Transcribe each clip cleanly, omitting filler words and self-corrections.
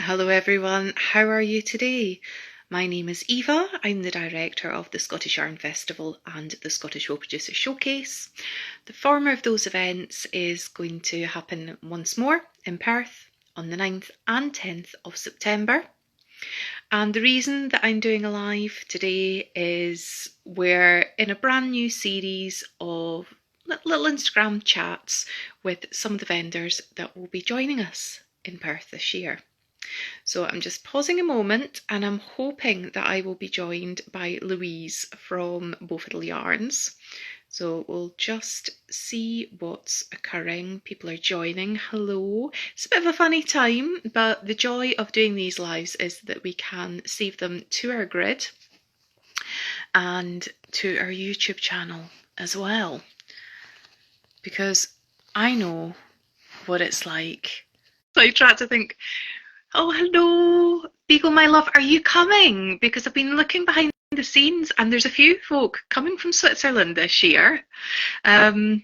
Hello everyone, how are you today? My name is Eva, I'm the director of the Scottish Yarn Festival and the Scottish Wool Producer Showcase. The former of those events is going to happen once more in Perth on the 9th and 10th of September. And the reason that I'm doing a live today is we're in a brand new series of little Instagram chats with some of the vendors that will be joining us in Perth this year. So I'm just pausing a moment and I'm hoping that I will be joined by Louise from Bow Fiddle Yarns. So we'll just see what's occurring. People are joining. Hello. It's a bit of a funny time, but the joy of doing these lives is that we can save them to our grid and to our YouTube channel as well. Because I know what it's like. So I try to think, oh, hello, Beagle, my love, are you coming? Because I've been looking behind the scenes and there's a few folk coming from Switzerland this year. Yeah,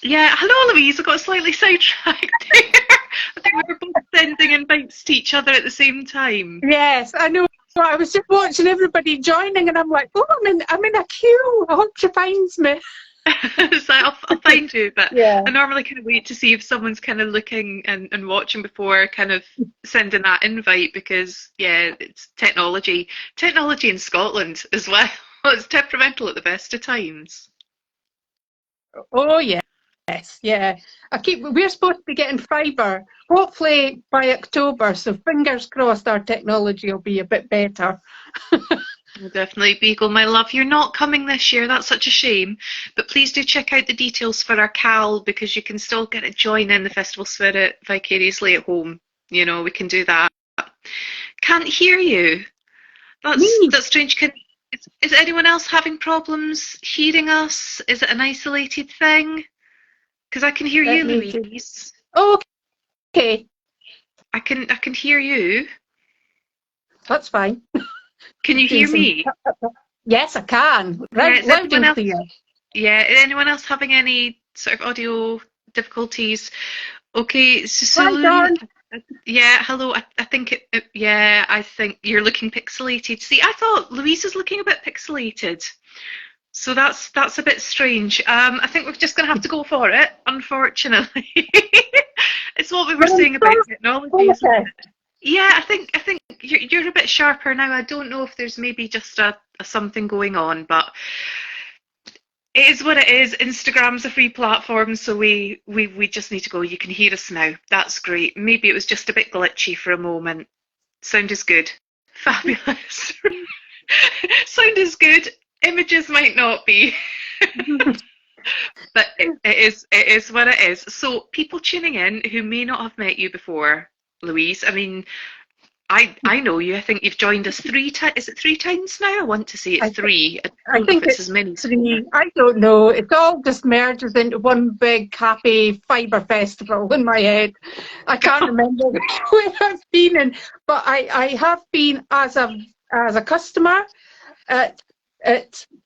hello, Louise. I got slightly sidetracked there. I think we were both sending invites to each other at the same time. Yes, I know. I was just watching everybody joining and I'm like, oh, I'm in a queue. I hope she finds me. So I'll find you, but Yeah. I normally kind of wait to see if someone's kind of looking and watching before kind of sending that invite because, yeah, it's technology in Scotland as well. It's temperamental at the best of times. Oh, yes. Yeah. We're supposed to be getting fibre, hopefully by October, so fingers crossed our technology will be a bit better. Well, definitely, Beagle, my love. You're not coming this year. That's such a shame. But please do check out the details for our CAL because you can still get to join in the festival spirit vicariously at home. You know, we can do that. Can't hear you. That's strange. Is anyone else having problems hearing us? Is it an isolated thing? Because I can hear you, Louise. Okay. I can hear you. That's fine. Can you hear me? Yes, I can. Right, loud and clear. Yeah, is anyone else having any sort of audio difficulties? Okay, so yeah, hello. I think I think you're looking pixelated. See, I thought Louise was looking a bit pixelated. So that's a bit strange. I think we're just going to have to go for it, unfortunately. It's what we were saying about technology, isn't it? Yeah, I think you're a bit sharper now. I don't know if there's maybe just a something going on, but it is what it is. Instagram's a free platform, so we just need to go. You can hear us now. That's great. Maybe it was just a bit glitchy for a moment. Sound is good. Fabulous. Sound is good. Images might not be. But it is what it is. So people tuning in who may not have met you before, Louise, I mean, I know you. I think you've joined us 3 times. Is it 3 times now? I want to say it's 3. I think it's as many. 3. I don't know. It all just merges into one big happy fibre festival in my head. I can't remember where I've been in, but I have been as a customer at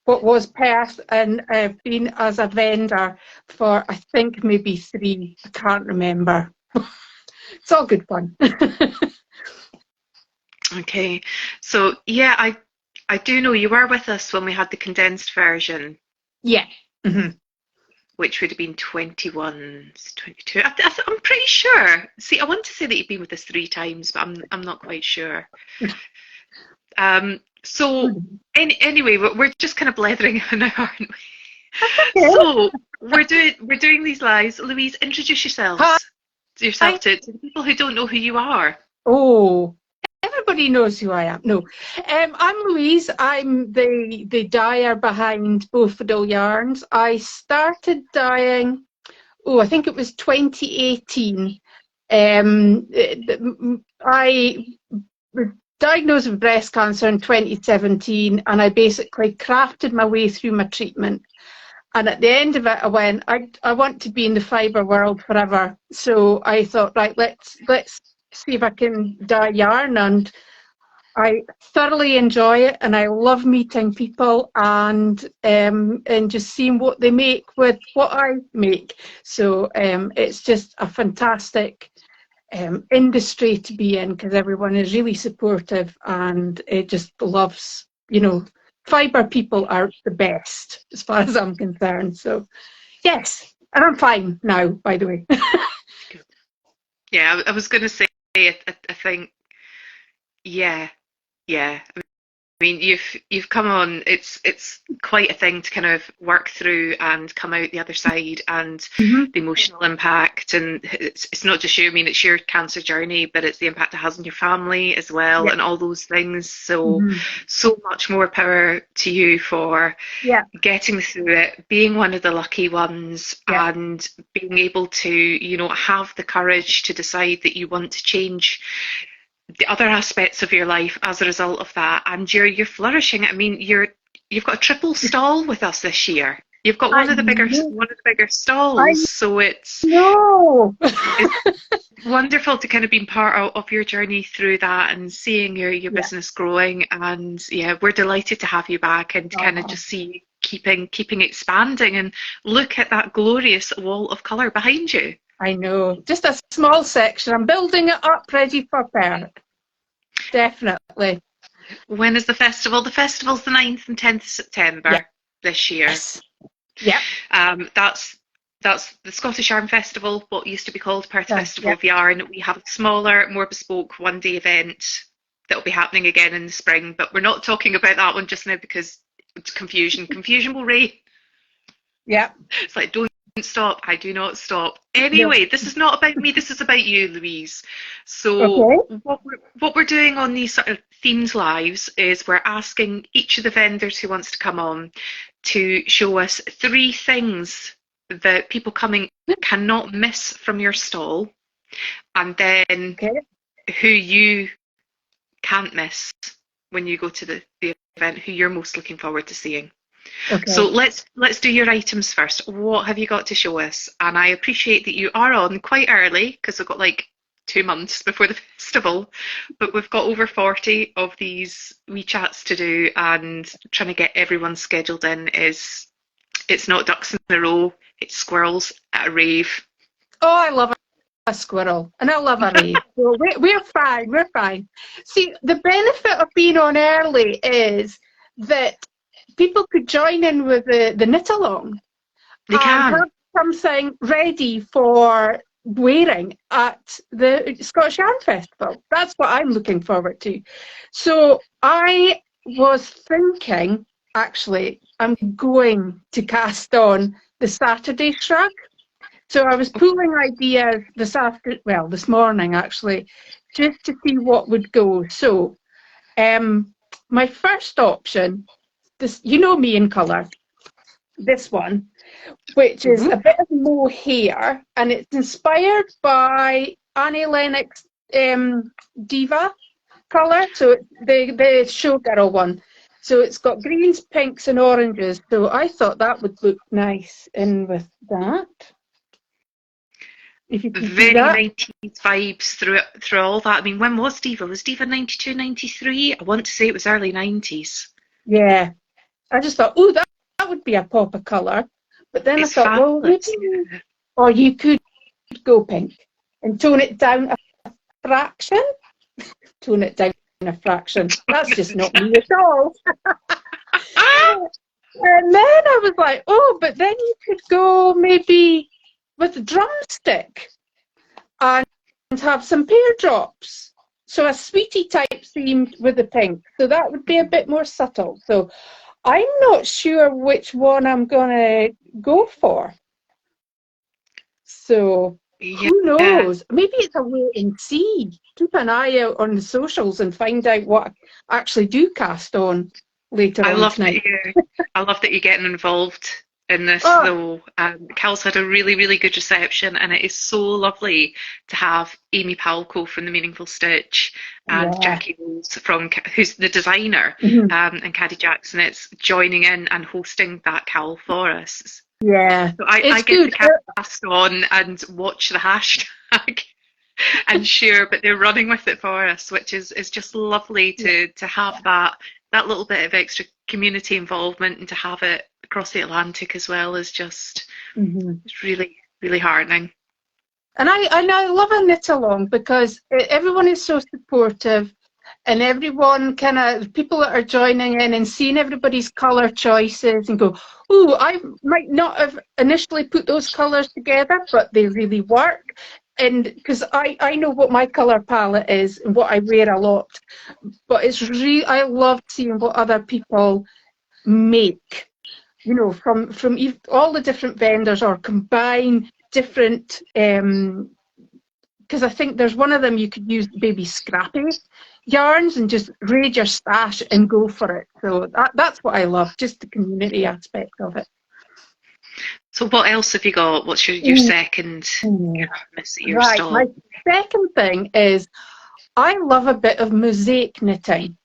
what was Perth, and I've been as a vendor for I think maybe 3. I can't remember. It's all good fun. Okay, so yeah, I do know you were with us when we had the condensed version. Yeah. Mm-hmm. Which would have been 21, 22. I'm pretty sure. See, I want to say that you've been with us 3 times, but I'm not quite sure. So anyway, we're just kind of blethering now, aren't we? Okay. So we're doing these lives. Louise, introduce yourself to the people who don't know who you are. Oh, everybody knows who I am. No, I'm Louise. I'm the dyer behind Bow Fiddle Yarns. I started dyeing. I think it was 2018. I was diagnosed with breast cancer in 2017, and I basically crafted my way through my treatment. And at the end of it, I went, I want to be in the fibre world forever. So I thought, right, let's see if I can dye yarn. And I thoroughly enjoy it, and I love meeting people and just seeing what they make with what I make. So it's just a fantastic industry to be in, because everyone is really supportive and it just loves, you know, fibre people are the best as far as I'm concerned. So yes, and I'm fine now, by the way. Yeah, I was going to say, I think, yeah, yeah. I mean, you've come on. It's quite a thing to kind of work through and come out the other side, and Mm-hmm. the emotional impact. And it's not just you. I mean, it's your cancer journey, but it's the impact it has on your family as well, Yeah. and all those things. So, Mm-hmm. so much more power to you for Yeah. getting through it, being one of the lucky ones, Yeah. and being able to, have the courage to decide that you want to change the other aspects of your life as a result of that, and you're flourishing. I mean, you've got a triple stall with us this year. You've got I one of the bigger know. I stalls, so know. it's wonderful to kind of be part of your journey through that and seeing your Yeah. business growing. And yeah, we're delighted to have you back and to kind of Oh, just see keeping expanding, and look at that glorious wall of colour behind you. I know. Just a small section. I'm building it up, ready for Perth. Definitely. When is the festival? The festival's the 9th and 10th of September this year. Yes. Yep. That's the Scottish Yarn Festival, what used to be called Perth Festival Yep. of Yarn. We have a smaller, more bespoke one-day event that will be happening again in the spring, but we're not talking about that one just now because it's confusion. Confusion will reign. Yep. It's like, don't stop. I do not stop. No. Anyway, this is not about me. This is about you, Louise. So Okay. what we're doing on these sort of themed lives is we're asking each of the vendors who wants to come on to show us 3 things that people coming cannot miss from your stall, and then Okay. who you can't miss when you go to the event, who you're most looking forward to seeing. So Okay. let's do your items first. What have you got to show us? And I appreciate that you are on quite early because we've got like 2 months before the festival, but we've got over 40 of these wee chats to do, and trying to get everyone scheduled in is, it's not ducks in a row, it's squirrels at a rave. Oh, I love a squirrel and I love a rave. So we're fine. We're fine. See, the benefit of being on early is that people could join in with the knit along They and can. have something ready for wearing at the Scottish Yarn Festival. That's what I'm looking forward to. So I was thinking, actually, I'm going to cast on the Saturday shrug. So I was pooling ideas this morning actually, just to see what would go. So my first option, this, you know me in colour, this one, which is Ooh. a bit of mohair, and it's inspired by Annie Lennox Diva colour. So it's the showgirl one. So it's got greens, pinks, and oranges. So I thought that would look nice in with that. If you could do Very that. 90s vibes through all that. I mean, when was Diva? Was Diva 92, 93? I want to say it was early 90s. Yeah. I just thought, oh, that would be a pop of colour. But then I It's thought, well, maybe, fabulous. Yeah. or you could go pink and tone it down a fraction. Tone it down a fraction. That's just not me at all. And then I was like, oh, but then you could go maybe with a drumstick and have some pear drops. So a sweetie type theme with the pink. So that would be a bit more subtle. So I'm not sure which one I'm going to go for. So who Yeah. knows? Maybe it's a wait and see. Keep an eye out on the socials and find out what I actually do cast on later I on love that tonight. I love that you're getting involved in this Oh, though. Cal's had a really, really good reception, and it is so lovely to have Amy Palco from the Meaningful Stitch and yeah. Jackie Rose who's the designer, Mhm. and Caddy Jackson. It's joining in and hosting that Cal for us. Yeah. So I It's get good. to cast on and watch the hashtag and share, but they're running with it for us, which is just lovely Yeah. to have that little bit of extra community involvement, and to have it across the Atlantic as well is just, Mhm. it's really, really heartening. And I love a knit along because everyone is so supportive, and everyone kind of, people that are joining in and seeing everybody's colour choices and go, oh, I might not have initially put those colours together, but they really work. And because I know what my colour palette is and what I wear a lot, but it's really, I love seeing what other people make, you know, from all the different vendors, or combine different, because I think there's one of them you could use maybe scrappy yarns and just raid your stash and go for it. So that's what I love, just the community aspect of it. So what else have you got? What's your second miss at your Right, stall? my second thing is I love a bit of mosaic knitting,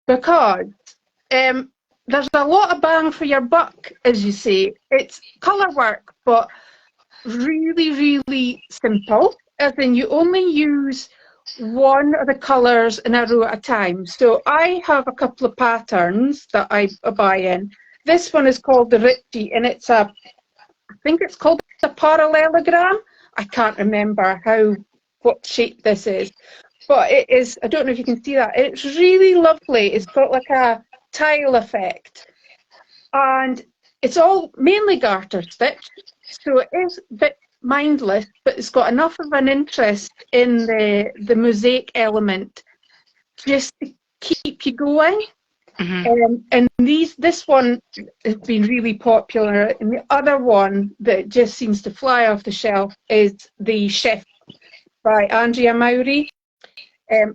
because there's a lot of bang for your buck, as you say. It's colour work, but really, really simple, as in you only use one of the colours in a row at a time. So I have a couple of patterns that I buy in. This one is called the Ritchie, and it's I think it's called a parallelogram. I can't remember what shape this is, but it is, I don't know if you can see that. It's really lovely. It's got like a tile effect, and it's all mainly garter stitch, so it is a bit mindless, but it's got enough of an interest in the mosaic element just to keep you going. And this one has been really popular, and the other one that just seems to fly off the shelf is the Chef by Andrea Mowry.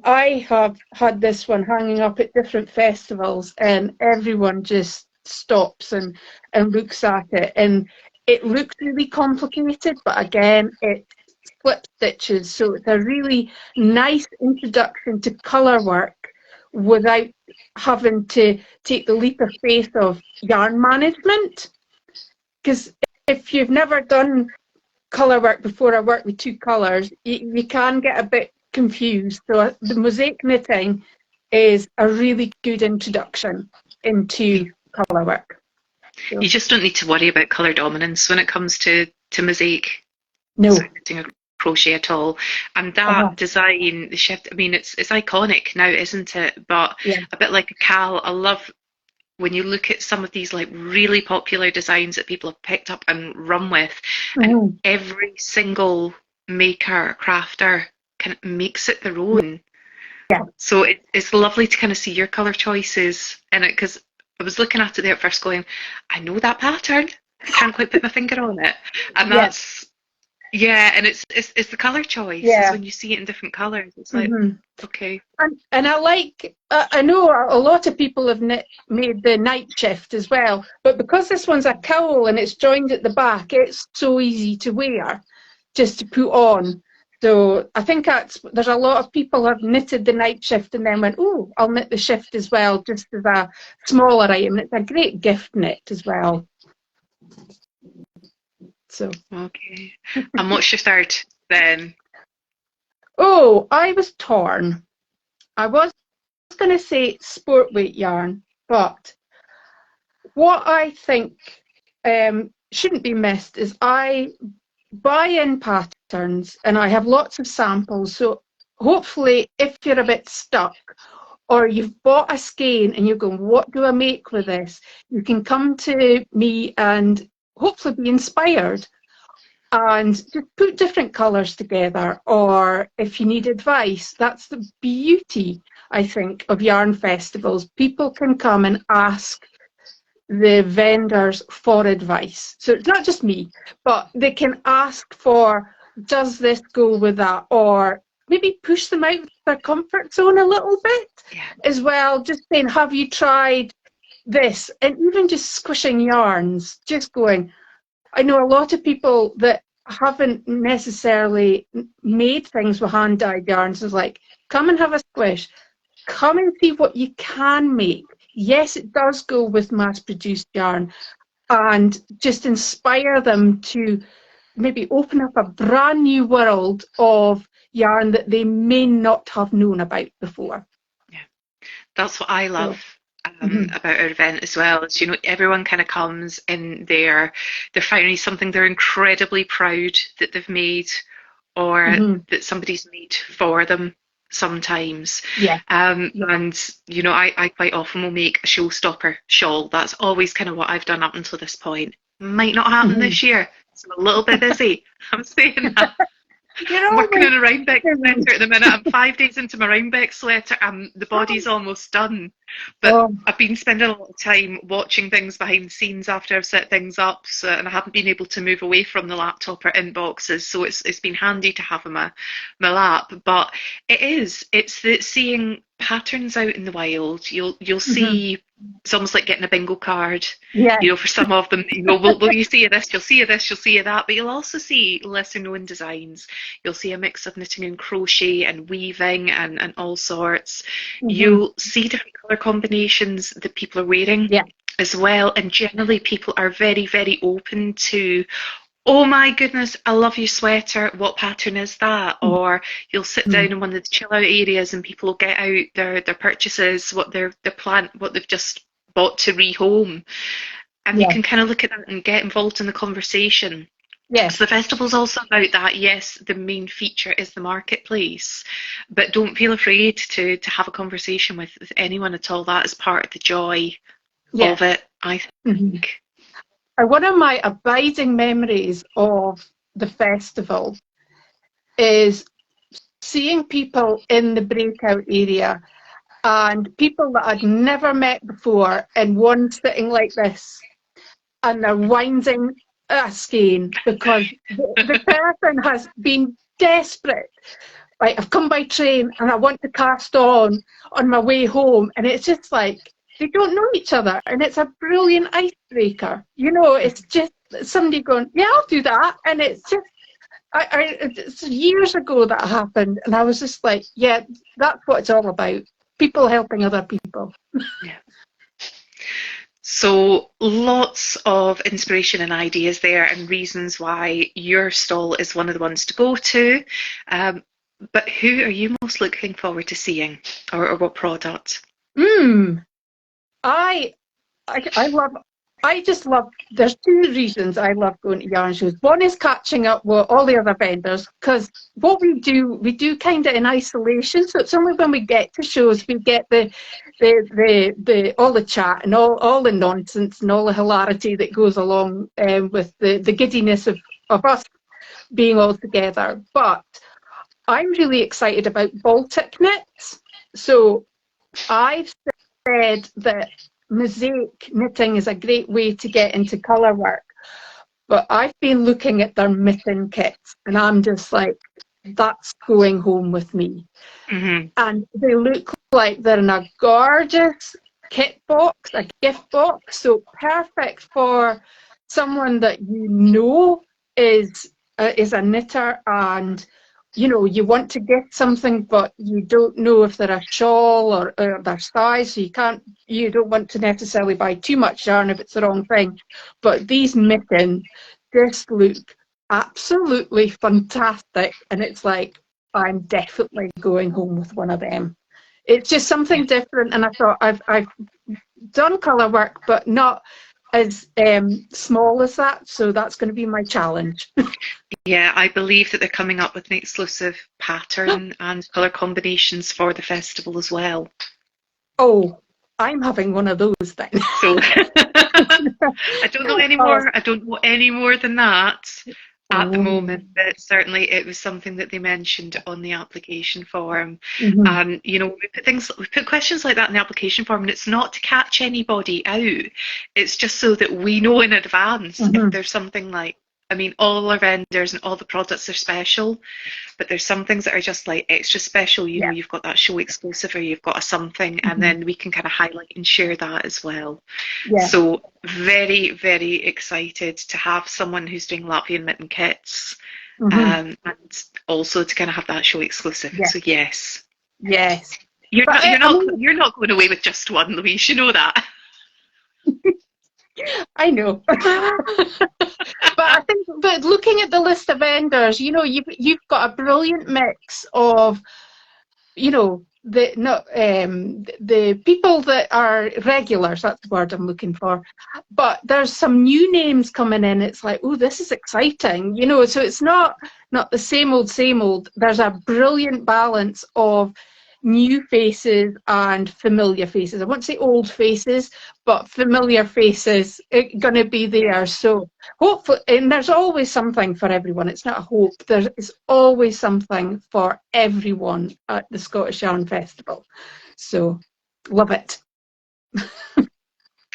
I have had this one hanging up at different festivals, and everyone just stops and looks at it. And it looks really complicated, but again, it's slip stitches, so it's a really nice introduction to colour work without having to take the leap of faith of yarn management. Because if you've never done colour work before, I work with two colours, you can get a bit confused. So the mosaic knitting is a really good introduction into colour work. So, you just don't need to worry about colour dominance when it comes to mosaic knitting or crochet at all. And that design, the Chef, I mean, it's iconic now, isn't it? But a bit like a Cal, I love when you look at some of these like really popular designs that people have picked up and run with, and every single maker, crafter kind of makes it their own. Yeah. So it's lovely to kind of see your colour choices in it, because I was looking at it there at first going, I know that pattern, I can't quite put my finger on it. And that's, and it's the colour choice. Is when you see it in different colours. It's like, okay. And I like, I know a lot of people have made the night shift as well, but because this one's a cowl and it's joined at the back, it's so easy to wear, just to put on. So I think there's a lot of people have knitted the night shift and then went, oh, I'll knit the shift as well, just as a smaller item. It's a great gift knit as well. So. Okay. And what's your third then? Oh, I was torn. I was going to say sport weight yarn, but what I think shouldn't be missed is I buy in patterns and I have lots of samples. So hopefully if you're a bit stuck or you've bought a skein and you're going, what do I make with this? You can come to me and hopefully be inspired and just put different colours together. Or if you need advice, that's the beauty, I think, of yarn festivals. People can come and ask the vendors for advice. So it's not just me, but they can ask for, does this go with that? Or maybe push them out of their comfort zone a little bit as well. Just saying, have you tried this? And even just squishing yarns, just going, I know a lot of people that haven't necessarily made things with hand-dyed yarns. Is like, come and have a squish. Come and see what you can make. Yes, it does go with mass-produced yarn, and just inspire them to maybe open up a brand new world of yarn that they may not have known about before. Yeah, that's what I love about our event as well. Is, everyone kind of comes in there, they're finding something they're incredibly proud that they've made, or that somebody's made for them sometimes. Yeah. And, I quite often will make a showstopper shawl. That's always kind of what I've done up until this point. Might not happen this year. It's a little bit busy. I'm saying that. You're I'm working always on a Rhinebeck sweater at the minute. I'm 5 days into my Rhinebeck sweater and the body's almost done. But oh, I've been spending a lot of time watching things behind the scenes after I've set things up, and I haven't been able to move away from the laptop or inboxes, so it's been handy to have in my lap. But it's the seeing patterns out in the wild. You'll see. It's almost like getting a bingo card. yeah. For some of them, will you see this? You'll see this. You'll see that. But you'll also see lesser known designs. You'll see a mix of knitting and crochet and weaving and all sorts. You'll see different colour combinations that people are wearing as well. And generally, people are very, very open to, oh my goodness, I love your sweater. What pattern is that? Or you'll sit down in one of the chill out areas and people will get out their purchases, what what they've just bought to rehome. And you can kind of look at that and get involved in the conversation. Yes. So the festival's also about that. Yes, the main feature is the marketplace, but don't feel afraid to have a conversation with anyone at all. That is part of the joy of it, I think. One of my abiding memories of the festival is seeing people in the breakout area and people that I'd never met before, and one sitting like this and they're winding a skein because the person has been desperate. Right, I've come by train and I want to cast on my way home, and it's just like they don't know each other, and it's a brilliant icebreaker. It's just somebody going, yeah, I'll do that, and it's just it's years ago that happened, and I was just like, yeah, that's what it's all about. People helping other people. Yeah. So lots of inspiration and ideas there, and reasons why your stall is one of the ones to go to. But who are you most looking forward to seeing, or what product? I just love, there's two reasons I love going to yarn shows. One is catching up with all the other vendors, because what we do kind of in isolation. So it's only when we get to shows we get the all the chat and all the nonsense and all the hilarity that goes along with the giddiness of us being all together. But I'm really excited about Baltic knits. So I've said that mosaic knitting is a great way to get into colour work, but I've been looking at their mitten kits and I'm just like, that's going home with me. And they look like they're in a gorgeous kit box, a gift box, so perfect for someone that is a knitter, and you want to get something, but you don't know if they're a shawl or their size, so you don't want to necessarily buy too much yarn if it's the wrong thing. But these mittens just look absolutely fantastic, and it's like, I'm definitely going home with one of them. It's just something different, and I thought I've done colour work, but not as small as that, so that's going to be my challenge. Yeah, I believe that they're coming up with an exclusive pattern and colour combinations for the festival as well. Oh, I'm having one of those then. So I don't know any more. I don't know any more than that at the moment, but certainly it was something that they mentioned on the application form. And we put questions like that in the application form, and it's not to catch anybody out. It's just so that we know in advance if there's something like, all our vendors and all the products are special, but there's some things that are just like extra special. You've got that show exclusive, or you've got a something, and then we can kind of highlight and share that as well. So very, very excited to have someone who's doing Latvian mitten kits, and also to kind of have that show exclusive. So yes, you're not going away with just one, Louise. You know that. I know. But looking at the list of vendors, you've got a brilliant mix of, the people that are regulars, that's the word I'm looking for, but there's some new names coming in. It's like, oh, this is exciting, so it's not the same old. There's a brilliant balance of new faces and familiar faces. I won't say old faces, but familiar faces going to be there. So hopefully, and there's always something for everyone. It's not a hope. There is always something for everyone at the Scottish Yarn Festival. So love it.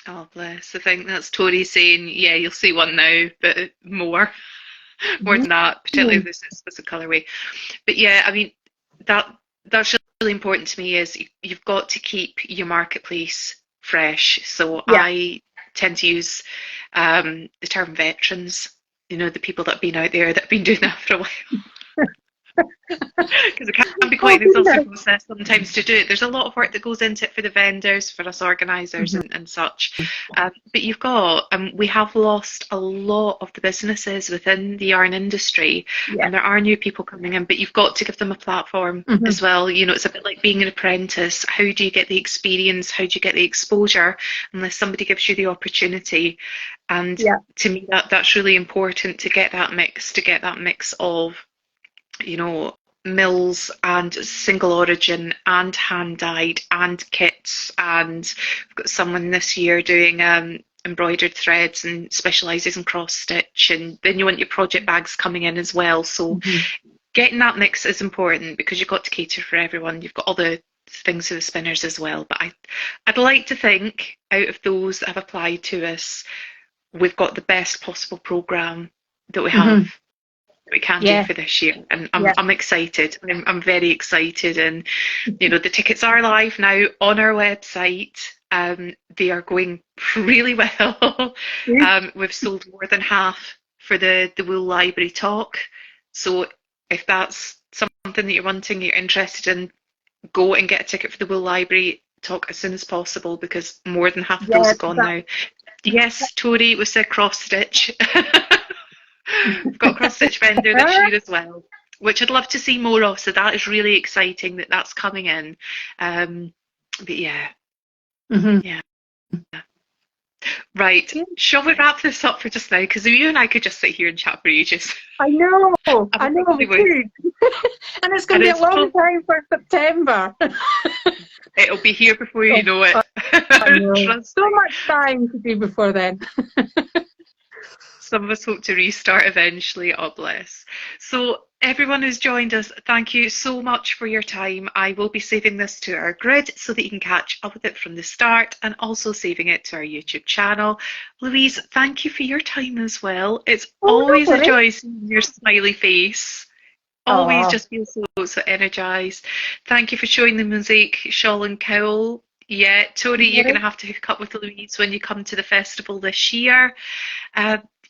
Oh, bless. I think that's Tori saying, yeah, you'll see one now, but more than that, particularly if this is a colourway. But yeah, I mean, that's really important to me is you've got to keep your marketplace fresh. So Yeah. I tend to use the term veterans, the people that have been out there that have been doing that for a while. Because it can be quite an exhaustive process sometimes to do it. There's a lot of work that goes into it for the vendors, for us organisers and such. But you've got, we have lost a lot of the businesses within the yarn industry, and there are new people coming in, but you've got to give them a platform as well. It's a bit like being an apprentice. How do you get the experience? How do you get the exposure unless somebody gives you the opportunity? And to me, that's really important to get that mix of mills and single origin and hand dyed and kits, and we've got someone this year doing embroidered threads and specialises in cross stitch, and then you want your project bags coming in as well. So getting that mix is important because you've got to cater for everyone. You've got all the things for the spinners as well, but I'd like to think out of those that have applied to us, we've got the best possible programme that we have we can do for this year, and I'm excited. I'm very excited, and the tickets are live now on our website. They are going really well. We've sold more than half for the Wool Library talk. So if that's something that you're wanting, you're interested in, go and get a ticket for the Wool Library talk as soon as possible, because more than half of those are gone now. Yes, Tori was a cross stitch. We've got a cross stitch vendor this year as well, which I'd love to see more of. So that is really exciting that that's coming in. But yeah. Yeah. Right. Shall we wrap this up for just now? Because you and I could just sit here and chat for ages. I know. We could. And it's going to be a long time for September. It'll be here before you know it. I know. So much time to do before then. Some of us hope to restart eventually. Oh, bless. So everyone who's joined us, thank you so much for your time. I will be saving this to our grid so that you can catch up with it from the start, and also saving it to our YouTube channel. Louise, thank you for your time as well. It's always a joy seeing your smiley face. Always just feel so energised. Thank you for showing the mosaic shawl and cowl. Yeah, Tori, you're going to have to hook up with Louise when you come to the festival this year.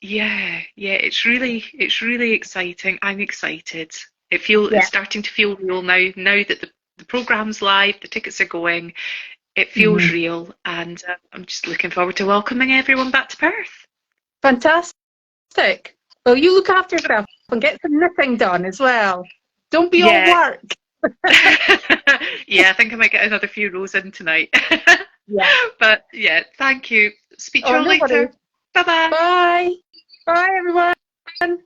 Yeah, it's really exciting. I'm excited. It's starting to feel real now that the programme's live, the tickets are going. It feels real, and I'm just looking forward to welcoming everyone back to Perth. Fantastic. Well, you look after yourself and get some knitting done as well. Don't be all work. Yeah, I think I might get another few rows in tonight. But yeah, thank you. Speak to you all later. Bye-bye. Bye. Bye, everyone.